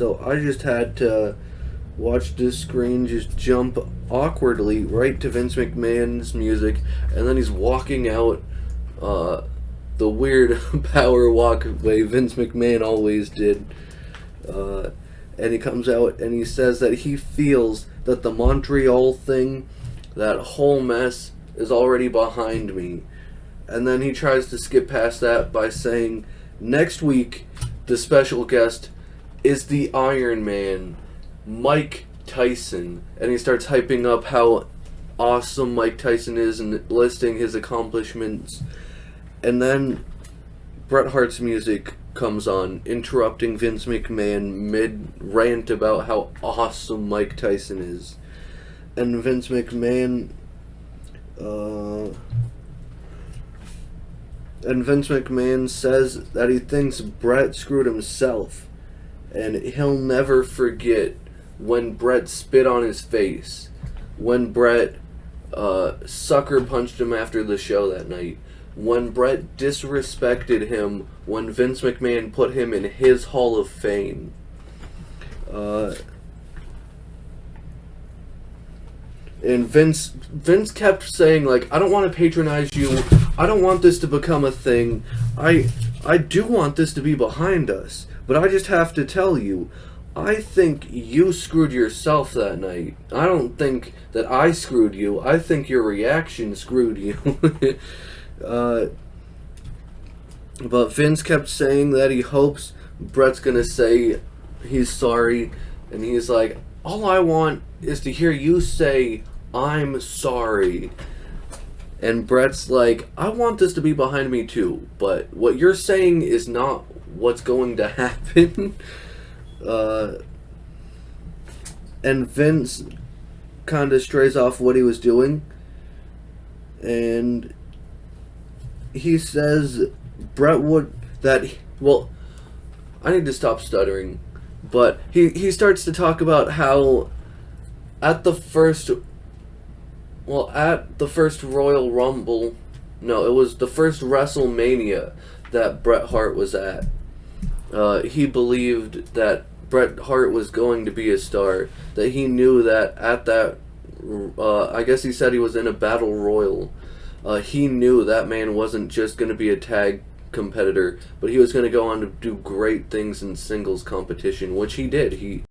So I just had to watch this screen just jump awkwardly right to Vince McMahon's music, and then he's walking out uh, the weird power walk way Vince McMahon always did. Uh, and he comes out and he says that he feels that the Montreal thing, that whole mess, is already behind me. And then he tries to skip past that by saying, next week, the special guest is the Iron Man, Mike Tyson. And he starts hyping up how awesome Mike Tyson is and listing his accomplishments. And then Bret Hart's music comes on, interrupting Vince McMahon mid-rant about how awesome Mike Tyson is. And Vince McMahon... And Vince McMahon says that he thinks Bret screwed himself, and he'll never forget when Bret spit on his face, when Bret sucker punched him after the show that night, when Bret disrespected him when Vince McMahon put him in his Hall of Fame. And Vince kept saying, like, I don't want to patronize you. I don't want this to become a thing. I do want this to be behind us. But I just have to tell you, I think you screwed yourself that night. I don't think that I screwed you. I think your reaction screwed you. But Vince kept saying that he hopes Bret's gonna say he's sorry. And he's like, all I want is to hear you say, I'm sorry. And Bret's like, I want this to be behind me too, but what you're saying is not what's going to happen. And Vince kind of strays off what he was doing. And he says Bret would, well, I need to stop stuttering. But he starts to talk about how at the first Royal Rumble, no, it was the first WrestleMania that Bret Hart was at. He believed that Bret Hart was going to be a star. That he knew that at that, I guess he said he was in a battle royal. He knew that man wasn't just going to be a tag competitor, but he was going to go on to do great things in singles competition, which he did. He